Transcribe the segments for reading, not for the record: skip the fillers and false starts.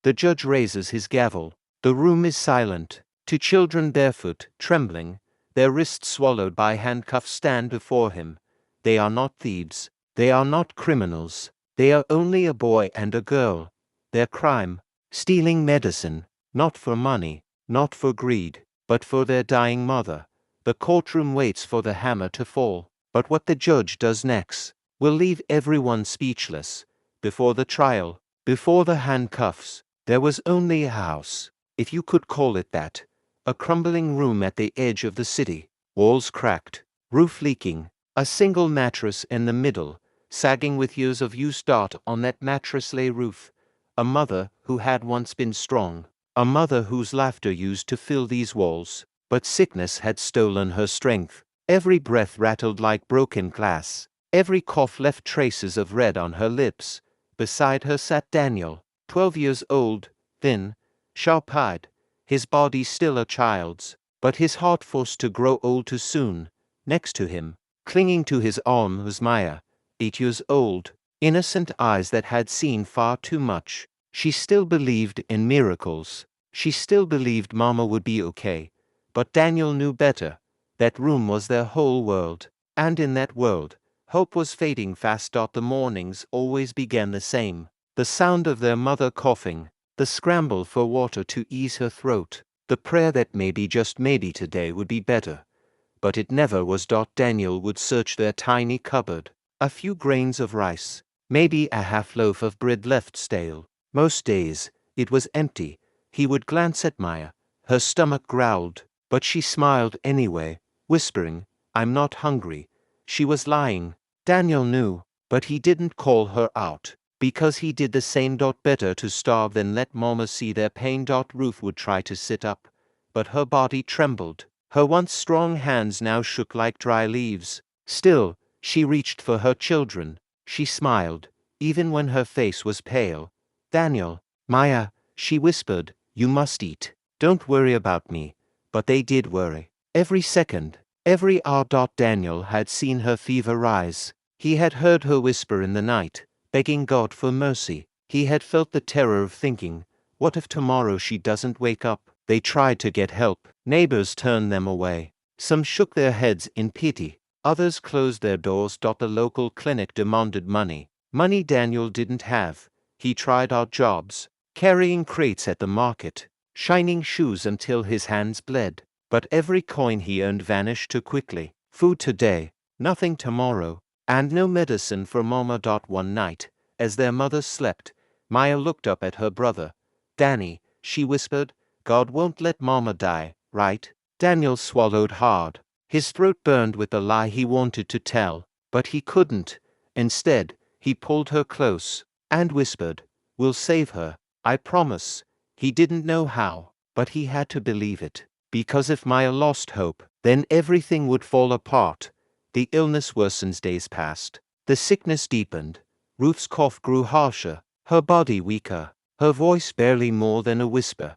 The judge raises his gavel. The room is silent. Two children barefoot, trembling, their wrists swallowed by handcuffs stand before him. They are not thieves. They are not criminals. They are only a boy and a girl. Their crime? Stealing medicine. Not for money, not for greed, but for their dying mother. The courtroom waits for the hammer to fall. But what the judge does next will leave everyone speechless. Before the trial, before the handcuffs, there was only a house, if you could call it that. A crumbling room at the edge of the city, walls cracked, roof leaking, a single mattress in the middle, sagging with years of use. On that mattress lay Ruth, a mother who had once been strong, a mother whose laughter used to fill these walls, but sickness had stolen her strength. Every breath rattled like broken glass, every cough left traces of red on her lips. Beside her sat Daniel, 12 years old, thin, sharp-eyed, his body still a child's, but his heart forced to grow old too soon. Next to him, clinging to his arm, was Maya, 8 years old, innocent eyes that had seen far too much. She still believed in miracles. She still believed Mama would be okay. But Daniel knew better. That room was their whole world. And in that world, hope was fading fast. The mornings always began the same. The sound of their mother coughing, the scramble for water to ease her throat, the prayer that maybe, just maybe today would be better. But it never was. Daniel would search their tiny cupboard. A few grains of rice, maybe a half loaf of bread left stale. Most days, it was empty. He would glance at Maya. Her stomach growled, but she smiled anyway, whispering, "I'm not hungry." She was lying. Daniel knew, but he didn't call her out, because he did the same. Better to starve than let Mama see their pain. Ruth would try to sit up, but her body trembled. Her once strong hands now shook like dry leaves. Still, she reached for her children. She smiled, even when her face was pale. "Daniel, Maya," she whispered, "you must eat. Don't worry about me." But they did worry. Every second, every hour. Daniel had seen her fever rise. He had heard her whisper in the night, begging God for mercy. He had felt the terror of thinking, what if tomorrow she doesn't wake up? They tried to get help. Neighbors turned them away. Some shook their heads in pity. Others closed their doors. The local clinic demanded money. Money Daniel didn't have. He tried odd jobs, carrying crates at the market, shining shoes until his hands bled. But every coin he earned vanished too quickly. Food today, nothing tomorrow, and no medicine for Mama. One night, as their mother slept, Maya looked up at her brother. "Danny," she whispered, "God won't let Mama die, right?" Daniel swallowed hard. His throat burned with the lie he wanted to tell, but he couldn't. Instead, he pulled her close and whispered, "We'll save her, I promise." He didn't know how, but he had to believe it. Because if Maya lost hope, then everything would fall apart. The illness worsened. Days passed. The sickness deepened. Ruth's cough grew harsher, her body weaker, her voice barely more than a whisper.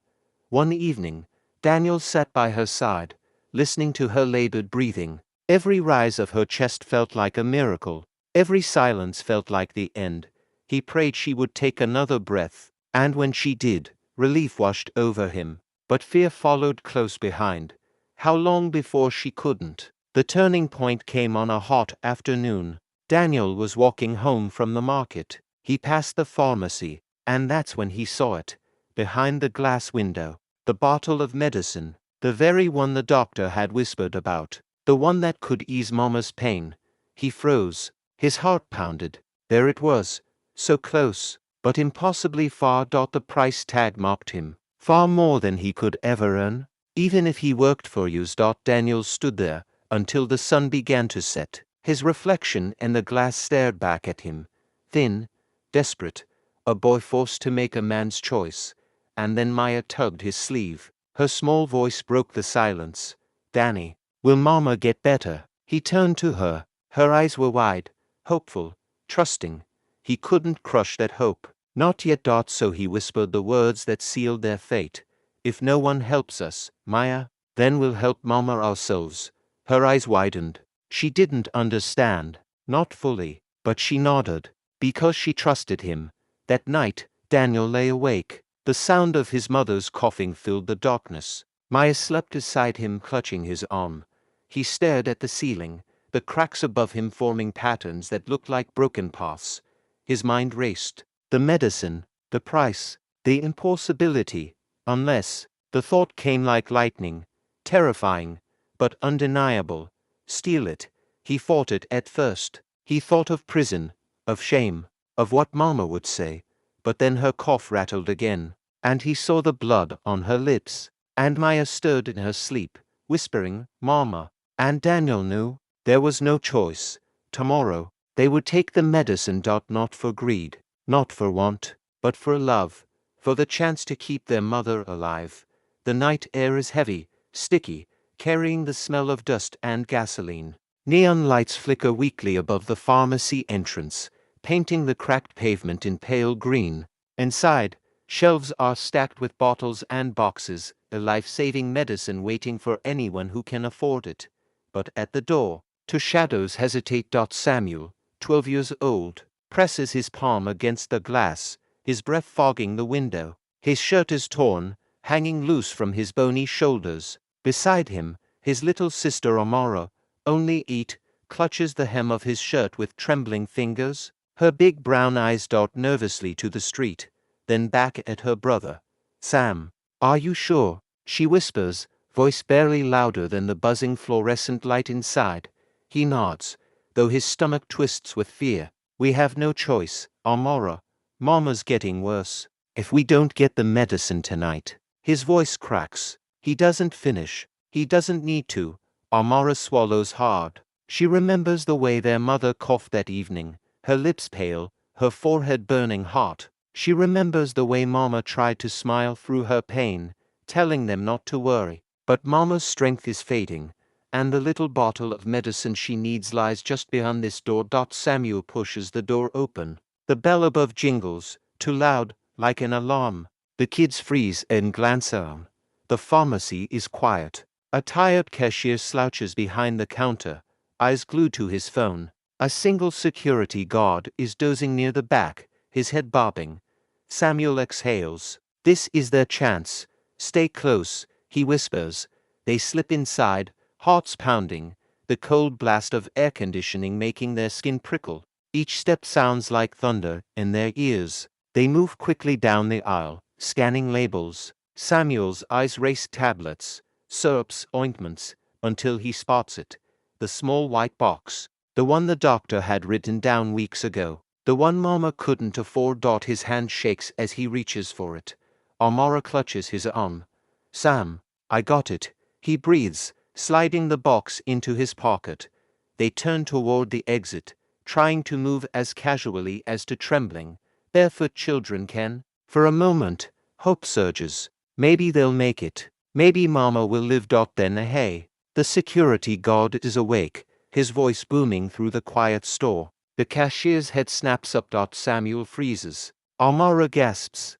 One evening, Daniel sat by her side, listening to her labored breathing. Every rise of her chest felt like a miracle. Every silence felt like the end. He prayed she would take another breath, and when she did, relief washed over him. But fear followed close behind. How long before she couldn't? The turning point came on a hot afternoon. Daniel was walking home from the market. He passed the pharmacy, and that's when he saw it. Behind the glass window, the bottle of medicine, the very one the doctor had whispered about, the one that could ease Mama's pain. He froze. His heart pounded. There it was, so close, but impossibly far. The price tag mocked him. Far more than he could ever earn, even if he worked for years. Daniel stood there until the sun began to set. His reflection in the glass stared back at him, thin, desperate, a boy forced to make a man's choice. And then Maya tugged his sleeve. Her small voice broke the silence. "Danny, will Mama get better?" He turned to her. Her eyes were wide, hopeful, trusting. He couldn't crush that hope. "Not yet." So he whispered the words that sealed their fate. "If no one helps us, Maya, then we'll help Mama ourselves." Her eyes widened. She didn't understand, not fully, but she nodded, because she trusted him. That night, Daniel lay awake, The sound of his mother's coughing filled the darkness. Maya slept beside him, clutching his arm. He stared at the ceiling, the cracks above him forming patterns that looked like broken paths. His mind raced. The medicine, the price, the impossibility. Unless, the thought came like lightning, terrifying, but undeniable. Steal it. He fought it at first. He thought of prison, of shame, of what Mama would say. But then her cough rattled again, and he saw the blood on her lips. And Maya stirred in her sleep, whispering, "Mama." And Daniel knew there was no choice. Tomorrow, they would take the medicine. Not for greed, not for want, but for love, for the chance to keep their mother alive. The night air is heavy, sticky, carrying the smell of dust and gasoline. Neon lights flicker weakly above the pharmacy entrance, painting the cracked pavement in pale green. Inside, shelves are stacked with bottles and boxes, a life-saving medicine waiting for anyone who can afford it. But at the door, two shadows hesitate. Samuel, 12 years old, presses his palm against the glass, his breath fogging the window. His shirt is torn, hanging loose from his bony shoulders. Beside him, his little sister Amara, only 8, clutches the hem of his shirt with trembling fingers. Her big brown eyes dart nervously to the street, then back at her brother. "Sam, are you sure?" she whispers, voice barely louder than the buzzing fluorescent light inside. He nods, though his stomach twists with fear. "We have no choice, Amara. Mama's getting worse. If we don't get the medicine tonight." His voice cracks. He doesn't finish. He doesn't need to. Amara swallows hard. She remembers the way their mother coughed that evening, her lips pale, her forehead burning hot. She remembers the way Mama tried to smile through her pain, telling them not to worry. But Mama's strength is fading, and the little bottle of medicine she needs lies just behind this door. Samuel pushes the door open. The bell above jingles, too loud, like an alarm. The kids freeze and glance around. The pharmacy is quiet. A tired cashier slouches behind the counter, eyes glued to his phone. A single security guard is dozing near the back, his head bobbing. Samuel exhales. This is their chance. "Stay close," he whispers. They slip inside, hearts pounding, the cold blast of air conditioning making their skin prickle. Each step sounds like thunder in their ears. They move quickly down the aisle, scanning labels. Samuel's eyes race tablets, syrups, ointments, until he spots it. The small white box. The one the doctor had written down weeks ago. The one Mama couldn't afford. His hand shakes as he reaches for it. Amara clutches his arm. "Sam, I got it," he breathes, sliding the box into his pocket. They turn toward the exit, trying to move as casually as to trembling, barefoot children can. For a moment, hope surges. Maybe they'll make it. Maybe Mama will live. Then hey. The security guard is awake, his voice booming through the quiet store. The cashier's head snaps up. Samuel freezes. Amara gasps.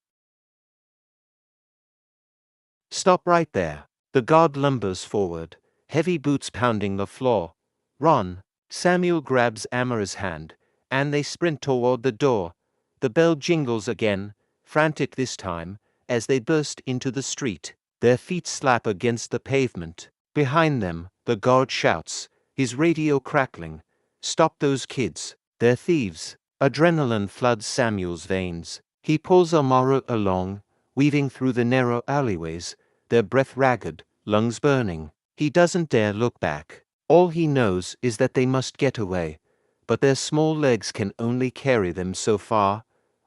"Stop right there." The guard lumbers forward, heavy boots pounding the floor. "Run." Samuel grabs Amara's hand, and they sprint toward the door. The bell jingles again, frantic this time, as they burst into the street. Their feet slap against the pavement. Behind them, the guard shouts, his radio crackling, "Stop those kids. They're thieves." Adrenaline floods Samuel's veins. He pulls Amara along, weaving through the narrow alleyways, their breath ragged, lungs burning. He doesn't dare look back. All he knows is that they must get away, but their small legs can only carry them so far.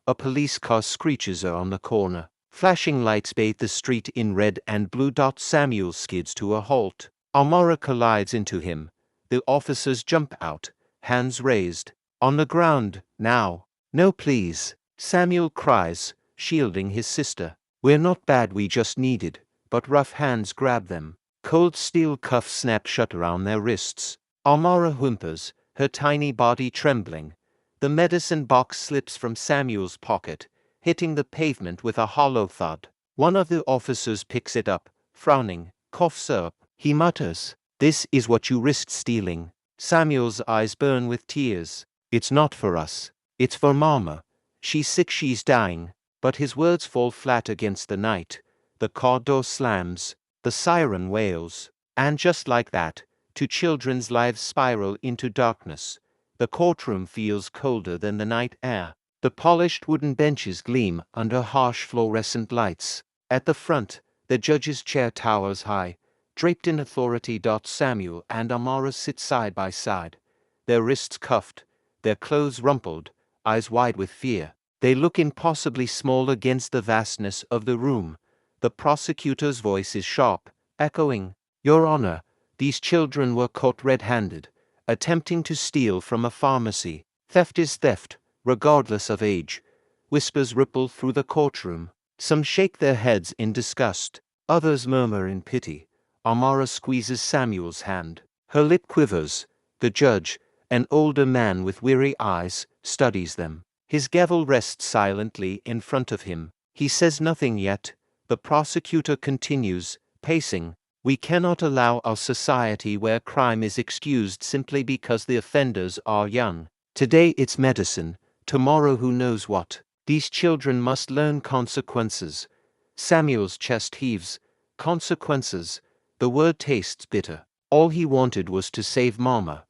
A police car screeches on the corner. Flashing lights bathe the street in red and blue. Samuel skids to a halt. Amara collides into him. The officers jump out, hands raised. "On the ground, now." "No, please," Samuel cries, shielding his sister. "We're not bad, we just needed." But rough hands grab them. Cold steel cuffs snap shut around their wrists. Amara whimpers, her tiny body trembling. The medicine box slips from Samuel's pocket, hitting the pavement with a hollow thud. One of the officers picks it up, frowning. "Cough syrup." He mutters, "This is what you risked stealing." Samuel's eyes burn with tears. "It's not for us. It's for Mama. She's sick, she's dying." but his words fall flat against the night. The car door slams, the siren wails, and just like that, two children's lives spiral into darkness. The courtroom feels colder than the night air. The polished wooden benches gleam under harsh fluorescent lights. At the front, the judge's chair towers high, draped in authority. Samuel and Amara sit side by side, their wrists cuffed, their clothes rumpled, eyes wide with fear. They look impossibly small against the vastness of the room. The prosecutor's voice is sharp, echoing, "Your Honor, these children were caught red-handed, attempting to steal from a pharmacy. Theft is theft, regardless of age." Whispers ripple through the courtroom. Some shake their heads in disgust, others murmur in pity. Amara squeezes Samuel's hand. Her lip quivers. The judge, an older man with weary eyes, studies them. His gavel rests silently in front of him. He says nothing yet. The prosecutor continues, pacing. "We cannot allow a society where crime is excused simply because the offenders are young. Today it's medicine, tomorrow who knows what. These children must learn consequences." Samuel's chest heaves. Consequences. The word tastes bitter. All he wanted was to save Mama.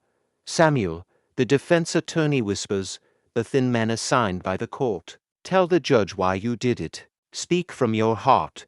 "Samuel," the defense attorney whispers, the thin man assigned by the court, "tell the judge why you did it. Speak from your heart."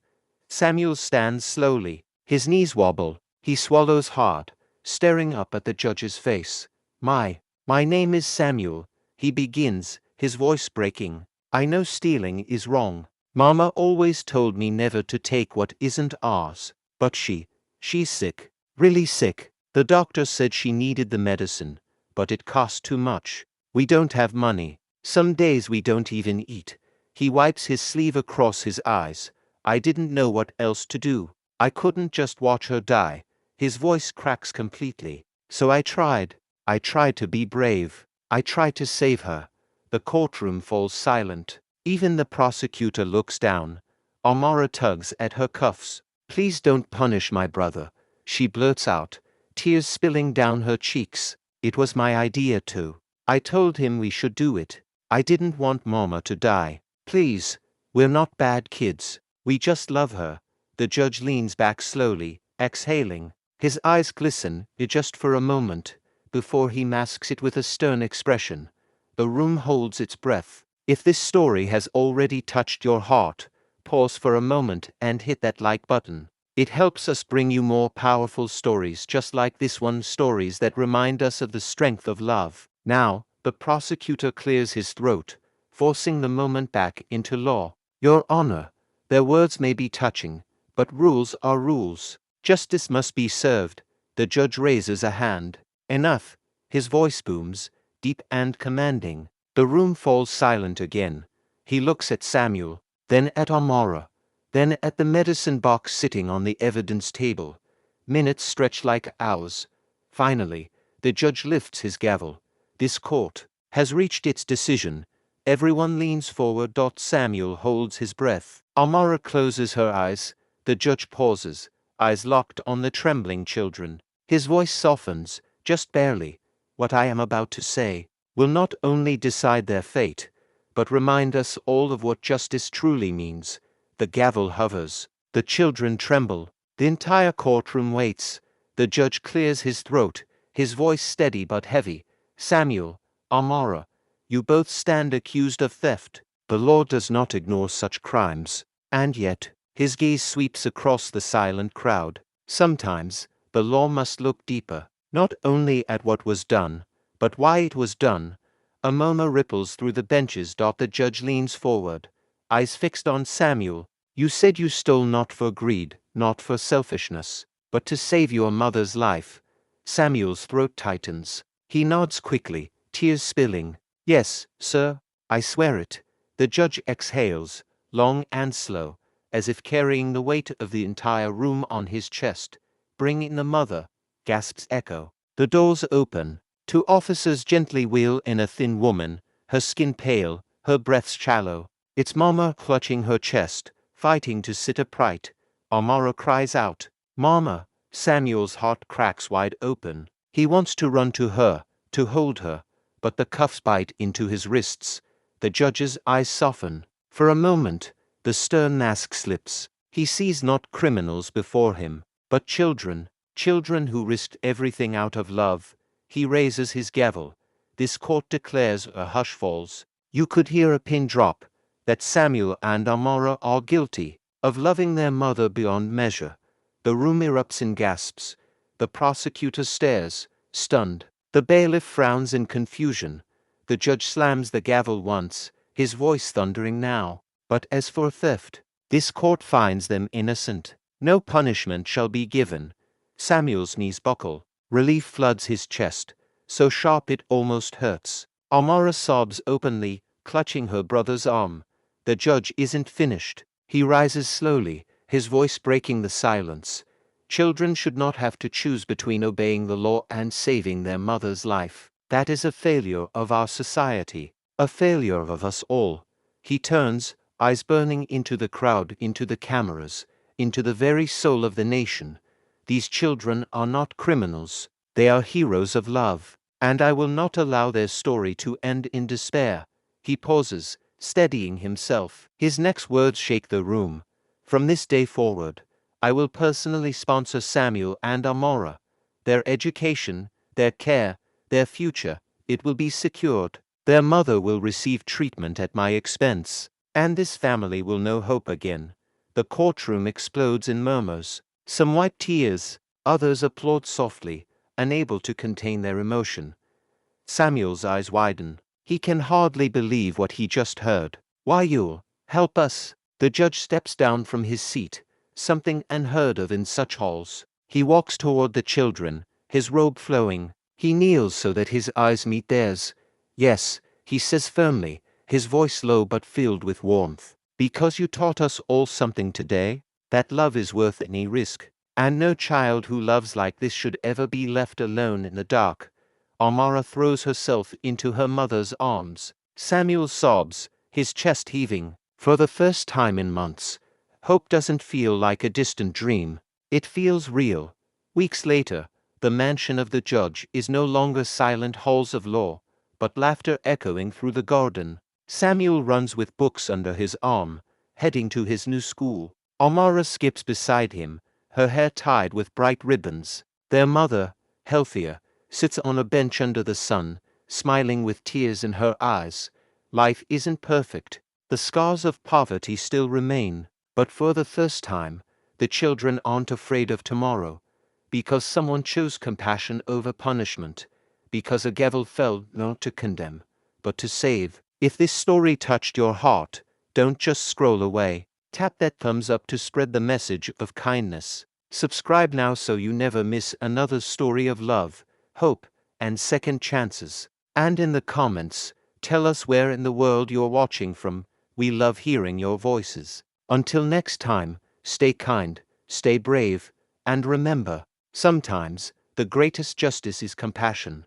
Samuel stands slowly. His knees wobble. He swallows hard, staring up at the judge's face. My name is Samuel," he begins, his voice breaking. "I know stealing is wrong. Mama always told me never to take what isn't ours. But she's sick. Really sick. The doctor said she needed the medicine, but it cost too much. We don't have money. Some days we don't even eat." He wipes his sleeve across his eyes. "I didn't know what else to do. I couldn't just watch her die." His voice cracks completely. "So I tried. I tried to be brave. I tried to save her." The courtroom falls silent. Even the prosecutor looks down. Amara tugs at her cuffs. "Please don't punish my brother," she blurts out, tears spilling down her cheeks. "It was my idea too. I told him we should do it. I didn't want Mama to die. Please, we're not bad kids. We just love her." The judge leans back slowly, exhaling. His eyes glisten, just for a moment, before he masks it with a stern expression. The room holds its breath. If this story has already touched your heart, pause for a moment and hit that like button. It helps us bring you more powerful stories just like this one, stories that remind us of the strength of love. Now, the prosecutor clears his throat, forcing the moment back into law. "Your Honor, their words may be touching, but rules are rules. Justice must be served." The judge raises a hand. "Enough." His voice booms, deep and commanding. The room falls silent again. He looks at Samuel, then at Amara, then at the medicine box sitting on the evidence table. Minutes stretch like hours. Finally, the judge lifts his gavel. This court has reached its decision. Everyone leans forward. Samuel holds his breath. Amara closes her eyes. The judge pauses, eyes locked on the trembling children. His voice softens, just barely. "What I am about to say will not only decide their fate, but remind us all of what justice truly means." The gavel hovers. The children tremble. The entire courtroom waits. The judge clears his throat, his voice steady but heavy. "Samuel, Amara, you both stand accused of theft. The law does not ignore such crimes. And yet," his gaze sweeps across the silent crowd, "sometimes the law must look deeper, not only at what was done, but why it was done." A murmur ripples through the benches. The judge leans forward, eyes fixed on Samuel. "You said you stole not for greed, not for selfishness, but to save your mother's life." Samuel's throat tightens. He nods quickly, tears spilling. "Yes, sir, I swear it." The judge exhales, long and slow, as if carrying the weight of the entire room on his chest. "Bring in the mother," gasps Echo. The doors open. Two officers gently wheel in a thin woman, her skin pale, her breath shallow. It's Mama, clutching her chest, fighting to sit upright. Amara cries out, "Mama!" Samuel's heart cracks wide open. He wants to run to her, to hold her, but the cuffs bite into his wrists. The judge's eyes soften. For a moment, the stern mask slips. He sees not criminals before him, but children, children who risked everything out of love. He raises his gavel. This court declares, a hush falls. You could hear a pin drop, that Samuel and Amara are guilty of loving their mother beyond measure. The room erupts in gasps. The prosecutor stares, stunned. The bailiff frowns in confusion. The judge slams the gavel once, his voice thundering now. But as for theft, this court finds them innocent. No punishment shall be given. Samuel's knees buckle. Relief floods his chest, so sharp it almost hurts. Amara sobs openly, clutching her brother's arm. The judge isn't finished. He rises slowly, his voice breaking the silence. Children should not have to choose between obeying the law and saving their mother's life. That is a failure of our society, a failure of us all. He turns, eyes burning, into the crowd, into the cameras, into the very soul of the nation. These children are not criminals. They are heroes of love, and I will not allow their story to end in despair. He pauses, steadying himself. His next words shake the room. From this day forward, I will personally sponsor Samuel and Amara. Their education, their care, their future, it will be secured. Their mother will receive treatment at my expense, and this family will know hope again. The courtroom explodes in murmurs. Some wipe tears, others applaud softly, unable to contain their emotion. Samuel's eyes widen. He can hardly believe what he just heard. Why, you'll help us. The judge steps down from his seat, something unheard of in such halls. He walks toward the children, his robe flowing. He kneels so that his eyes meet theirs. Yes, he says firmly, his voice low but filled with warmth. Because you taught us all something today, that love is worth any risk, and no child who loves like this should ever be left alone in the dark. Amara throws herself into her mother's arms. Samuel sobs, his chest heaving. For the first time in months, hope doesn't feel like a distant dream. It feels real. Weeks later, the mansion of the judge is no longer silent halls of law, but laughter echoing through the garden. Samuel runs with books under his arm, heading to his new school. Amara skips beside him, her hair tied with bright ribbons. Their mother, healthier, sits on a bench under the sun, smiling with tears in her eyes. Life isn't perfect. The scars of poverty still remain, but for the first time, the children aren't afraid of tomorrow, because someone chose compassion over punishment, because a gavel fell not to condemn, but to save. If this story touched your heart, don't just scroll away. Tap that thumbs up to spread the message of kindness. Subscribe now so you never miss another story of love, hope, and second chances. And in the comments, tell us where in the world you're watching from. We love hearing your voices. Until next time, stay kind, stay brave, and remember, sometimes the greatest justice is compassion.